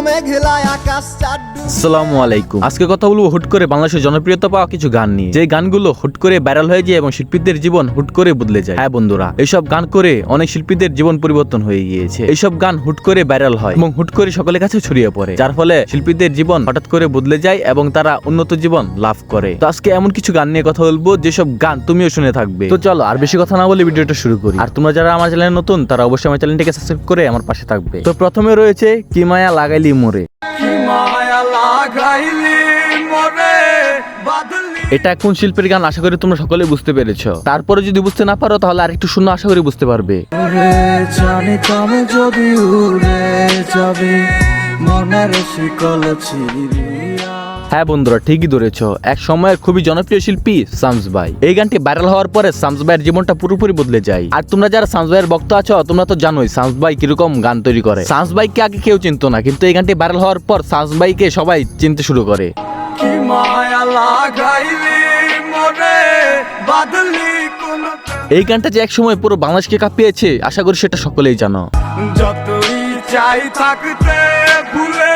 মেঘলায় আকাশ চাঁদ। আসসালামু আলাইকুম। আজকে কথা বলবো হুট করে বাংলাদেশের জনপ্রিয়তা পাওয়া কিছু গান নিয়ে, যে গানগুলো হুট করে ভাইরাল হয়ে যায় এবং শিল্পীদের জীবন হুট করে বদলে যায়। হ্যাঁ বন্ধুরা, এইসব গান করে অনেক শিল্পীদের জীবন পরিবর্তন হয়ে গিয়েছে। এইসব গান হুট করে ভাইরাল হয় এবং হুট করে সকলের কাছে ছড়িয়ে পড়ে, যার ফলে শিল্পীদের জীবন হঠাৎ করে বদলে যায় এবং তারা উন্নত জীবন লাভ করে। তো আজকে এমন কিছু গান নিয়ে কথা বলবো যেসব গান তুমিও শুনে থাকবে। তো চলো আর বেশি কথা না বলে ভিডিওটা শুরু করি। আর তোমরা যারা আমার চ্যানেলে নতুন তারা অবশ্যই আমার চ্যানেলটিকে সাবস্ক্রাইব করে আমার পাশে থাকবে। তো প্রথমে রয়েছে কি মায়া লাগাইলি মোরে। এটা কোন শিল্পীর গান আশা করি তোমরা সকলে বুঝতে পেরেছো। তারপরে যদি বুঝতে না পারো তাহলে আরেকটু শুনে আশা করি বুঝতে পারবে। হ্যাঁ বন্ধুরা, ঠিকই ধরেছো। এক সময়ের খুবই জনপ্রিয় শিল্পী শামস ভাই। এই গানটি ভাইরাল হওয়ার পরে শামস ভাইয়ের জীবনটা পুরোপুরি বদলে যায়। আর তোমরা যারা শামস ভাইয়ের ভক্ত আছো তোমরা তো জানোই শামস ভাই কিরকম গান তৈরি করে। শামস ভাইকে আগে কেউ চিনতো না, কিন্তু এই গানটি ভাইরাল হওয়ার পর শামস ভাইকে সবাই চিনতে শুরু করে। এই গানটা যে এক সময় পুরো বাংলাদেশকে কাঁপিয়েছে আশা করি সেটা সকলেই জানো। যতই চাই থাকতে ভুলে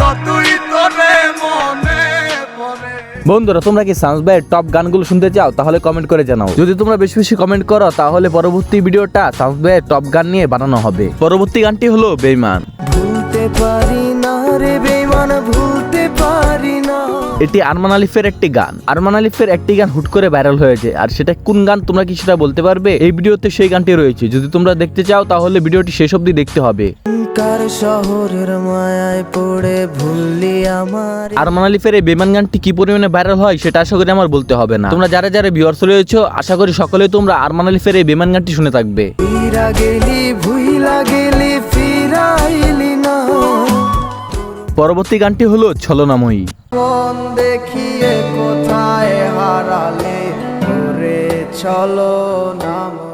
ততই তোরে মনে পড়ে। বন্ধুরা, তোমরা কি শামস ভাইয়ের টপ গানগুলো শুনতে চাও তাহলে কমেন্ট করে জানাও। যদি তোমরা বেশি বেশি কমেন্ট করো তাহলে পরবর্তী ভিডিওটা শামস ভাইয়ের টপ গান নিয়ে বানানো হবে। পরবর্তী গানটি হলো বেঈমান। ভুলতে পারি না রে বেঈমান, ভুলতে পারি না। এটি আরমান আলিফের একটি গান। আরমান আলিফের একটি গান হুট করে ভাইরাল হয়েছে, আর সেটা কোন গান তোমরা কি সেটা বলতে পারবে? এই ভিডিওতে সেই গানটি রয়েছে। যদি তোমরা দেখতে চাও তাহলে ভিডিওটি শেষ অবধি দেখতে হবে। কার শহরের মায়ায় পড়ে ভুললি আমার। আরমান আলিফের এই বেঈমান গানটি কি পরিমাণে ভাইরাল হয় সেটা আশা করি আমার বলতে হবে না। তোমরা যারা যারা ভিউয়ার্স রয়েছো আশা করি সকলে তোমরা আরমান আলিফের এই বেঈমান গানটি শুনে থাকবে। ফিরা গেলি ভুইলা গেলি ফিরাইলি না। পরবর্তী গানটি হলো ছলনাময়ী। মন দেখিয়ে কোথায় হারালে ওরে ছলনাময়ী।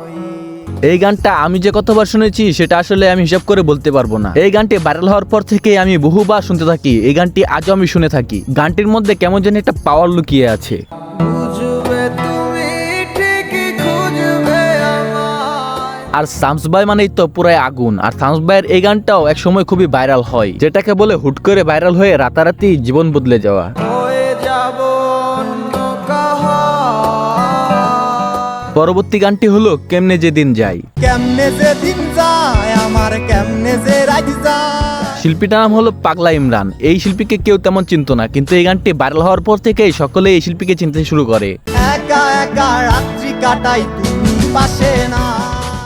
এই গানটা আমি যে কতবার শুনেছি সেটা আসলে আমি হিসাব করে বলতে পারবো না। এই গানটি ভাইরাল হওয়ার পর থেকে আমি বহুবার শুনতে থাকি। এই গানটি আজও আমি শুনে থাকি। গানটির মধ্যে কেমন যেন একটা পাওয়ার লুকিয়ে আছে। বুঝবে তুমি ঠিকই খুঁজবে আমায়। আর শামস ভাই মানেই তো পুরাই আগুন। আর শামস ভাইয়ের এই গানটাও এক সময় খুবই ভাইরাল হয়, যেটাকে বলে হুট করে ভাইরাল হয়ে রাতারাতি জীবন বদলে যাওয়া। হয়ে যাব অন্য কাহা। পরবর্তী গানটি হলো কেমনে যে দিন যায়। কেমনে যে দিন যায় আমার, কেমনে যে রাত যায়। শিল্পীটার নাম হলো পাগলা ইমরান। এই শিল্পীকে কেউ তেমন চিনতো না, কিন্তু এই গানটি ভাইরাল হওয়ার পর থেকেই সকলে এই শিল্পীকে চিনতে শুরু করে। একা একা রাত্রি কাটাই তুমি পাশে না।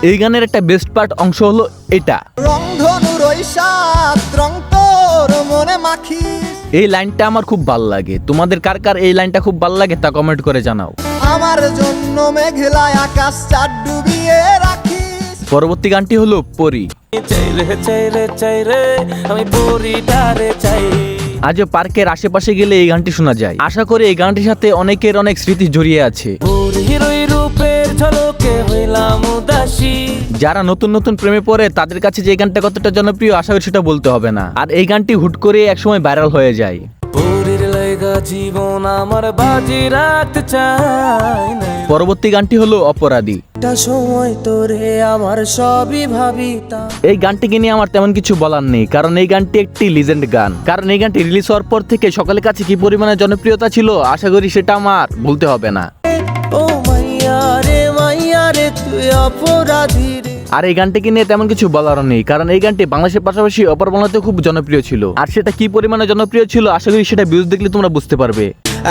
এই গানের একটা বেস্ট পার্ট অংশ হলো এটা। রংধনুর ওই সাত রং তোর মনে মাখি। এই লাইনটা আমার খুব ভালো লাগে। তোমাদের কার কার এই লাইনটা খুব ভালো লাগে তা কমেন্ট করে জানাও। আমার জন্য মেঘলায় আকাশ চাঁদ ডুবিয়ে রাখিস। পরবর্তী গানটি হলো পরি। আমি পরিটারে চাই। আজও পার্কের আশেপাশে গেলে এই গানটি শোনা যায়। আশা করি এই গানটির সাথে অনেকের অনেক স্মৃতি জড়িয়ে আছে। হিরোই রূপের ঝলকে হইলাম উদাসী। যারা নতুন নতুন প্রেমে পড়ে তাদের কাছে যে গানটা কতটা জনপ্রিয় আশা করি সেটা বলতে হবে না। আর এই গানটি হুট করে একসময় ভাইরাল হয়ে যায়। পরির লাইগা জীবন আমার বাজি রাখতে চাই না। পরবর্তী গানটি হলো অপরাধী। একটা সময় তোরে আমার সবই ভাবিতাম। এই গানটিকে নিয়ে আমার তেমন কিছু বলার নেই, কারণ এই গানটি একটি লিজেন্ড গান। কারণ এই গানটি রিলিজ হওয়ার পর থেকে সকলের কাছে কি পরিমাণে জনপ্রিয়তা ছিল আশা করি সেটা আমার বলতে হবে না। ও মাইয়া রে তুই অপরাধী রে। আর এই গানটিকে নিয়ে তেমন কিছু বলারও নেই, কারণ এই গানটি বাংলাদেশের পাশাপাশি অপর বাংলাতেও খুব জনপ্রিয় ছিল। আর সেটা কি পরিমাণে জনপ্রিয় ছিল আশা করি সেটা ভিউজ দেখলে তোমরা বুঝতে পারবে।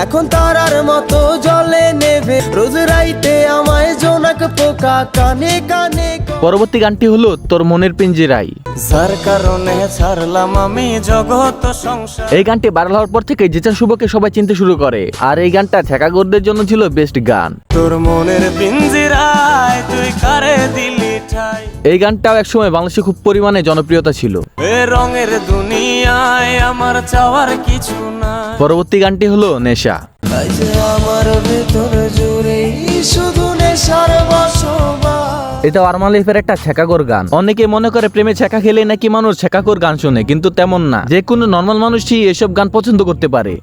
এখন তারার মতো জলে নেবে রোজ রাইতে আমায় জোনাক পোকা কানে কানে। পরবর্তী গানটি হলো তোর মনের পিঞ্জিরায়। যার কারণে ছাড়লাম আমি জগৎ সংসার। এই গানটি ভাইরাল হওয়ার পর থেকে জিচান শুভকে সবাই চিনতে শুরু করে। আর এই গানটা ঠেকাগোরদের জন্য ছিল বেস্ট গান। তোর মনের পিঞ্জিরায় তুই কারে দিলি ঠাই। এই গানটাও একসময় বাংলাদেশে খুব পরিমাণে জনপ্রিয়তা ছিল। এ রঙের দুনিয়ায় আমার চাওয়ার কিছু নাই। পরবর্তী গানটি হলো নেশা। আজ আমার ভেতর জুড়ে শুধু নেশার বসবাস। এটা আরমান আলিফের একটা ছেকাগোর গান। অনেকে মনে করে প্রেমে ছেকা খেলে নাকি মানুষ ছেকাগোর গান শোনে, কিন্তু তেমন না। যে কোনো নর্মাল মানুষই এসব গান পছন্দ করতে পারে।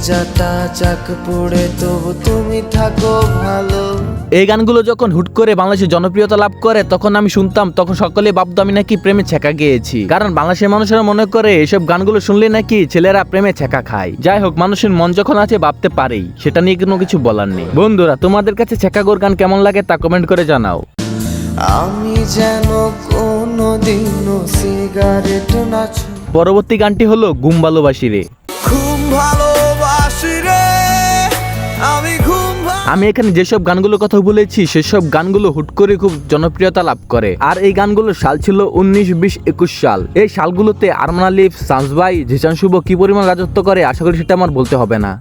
যাতা চাক পড়ে তবু তুমি থাকো ভালো। এই গানগুলো যখন হুট করে বাংলাদেশে জনপ্রিয়তা লাভ করে তখন আমি শুনতাম, তখন সকলে ভাবতো আমি নাকি প্রেমে ছ্যাঁকা গিয়েছি, কারণ বাংলাদেশের মানুষেরা মনে করে এসব গানগুলো শুনলে নাকি ছেলেরা প্রেমে ছ্যাঁকা খায়। যাই হোক, মানুষের মন যখন আছে ভাবতে পারেই, সেটা নিয়ে কোনো কিছু বলার নেই। বন্ধুরা, তোমাদের কাছে ছ্যাঁকাগোর গান কেমন লাগে তা কমেন্ট করে জানাও। আমি যেন কোনোদিনও সিগারেট না ছুঁই। পরবর্তী গানটি হলো ঘুম ভালোবাসি রে। ঘুম ভালোবাসি রে, আমি আমি এখানে যেসব গানগুলোর কথা বলেছি সেসব গানগুলো হুট করে খুব জনপ্রিয়তা লাভ করে, আর এই গানগুলোর সাল ছিল 19, 20, 21 সাল। এই সালগুলোতে আরমান আলিফ, সানস ভাই, জিসান শুভ কি পরিমাণ রাজত্ব করে আশা করি সেটা আমার বলতে হবে না।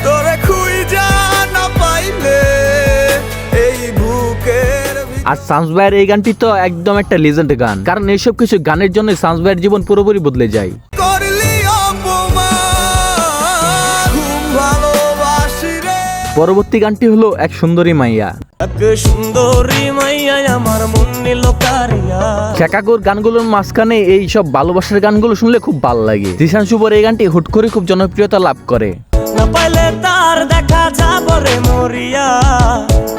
তোরে খুঁজা না পাইলে এই বুকের আর সানস ভাইয়ের এই গানটি তো একদম একটা লেজেন্ড গান, কারণ এইসব কিছু গানের জন্য সানস ভাইয়ের জীবন পুরোপুরি বদলে যায়। করলি অপমান, ঘুম ভালোবাসি রে। পরবর্তী গানটি হলো এক সুন্দরী মাইয়া। এক সুন্দরী মাইয়া আমার মন নিল কারিয়া। ছ্যাঁকাগোর গানগুলোর মাঝখানে এই সব ভালোবাসার গানগুলো শুনলে খুব ভালো লাগে। জিসান শুভর এই গানটি হুট করে খুব জনপ্রিয়তা লাভ করে। না পাইলে তার দেখা যাব রে মরিয়া,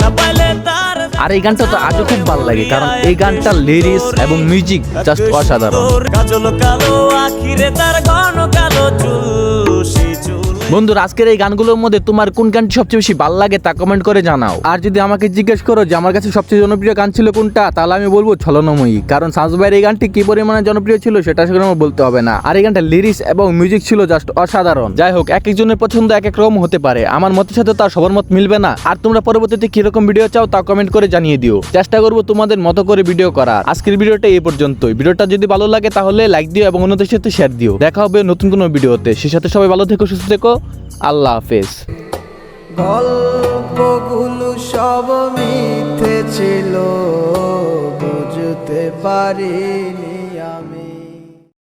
না পাইলে তার। আর এই গানটা তো আজও খুব ভালো লাগে, কারণ এই গানটার লিরিক্স এবং মিউজিক জাস্ট অসাধারণ। কাজল কালো আখিরে তার ঘন কালো চুল, সেই চুল। বন্ধুরা, আজকের এই গানগুলোর মধ্যে তোমার কোন গানটি সবচেয়ে বেশি ভালো লাগে তা কমেন্ট করে জানাও। আর যদি আমাকে জিজ্ঞেস করো যে আমার কাছে সবচেয়ে জনপ্রিয় গান ছিল কোনটা, তাহলে আমি বলবো ছলনাময়ী, কারণ সানস ভাইয়ের এই গানটি কি পরিমাণে জনপ্রিয় ছিল সেটা আসলে আমার বলতে হবে না। আর এই গানটা লিরিক্স এবং মিউজিক ছিল জাস্ট অসাধারণ। যাই হোক, এক একজনের পছন্দ এক এক রকম হতে পারে, আমার মতের সাথে তার সবার মত মিলবে না। আর তোমরা পরবর্তীতে কিরকম ভিডিও চাও তা কমেন্ট করে জানিয়ে দিও, চেষ্টা করবো তোমাদের মতো করে ভিডিও করার। আজকের ভিডিওটা এই পর্যন্তই। ভিডিওটা যদি ভালো লাগে তাহলে লাইক দিও এবং অন্যদের সাথে শেয়ার দিও। দেখা হবে নতুন কোনো ভিডিওতে, সে সাথে সবাই ভালো থেকো, সুস্থ থেকো। আল্লাহ হাফেজ। গল্পগুলো সব মিথ্যে ছিল, বুঝতে পারিনি।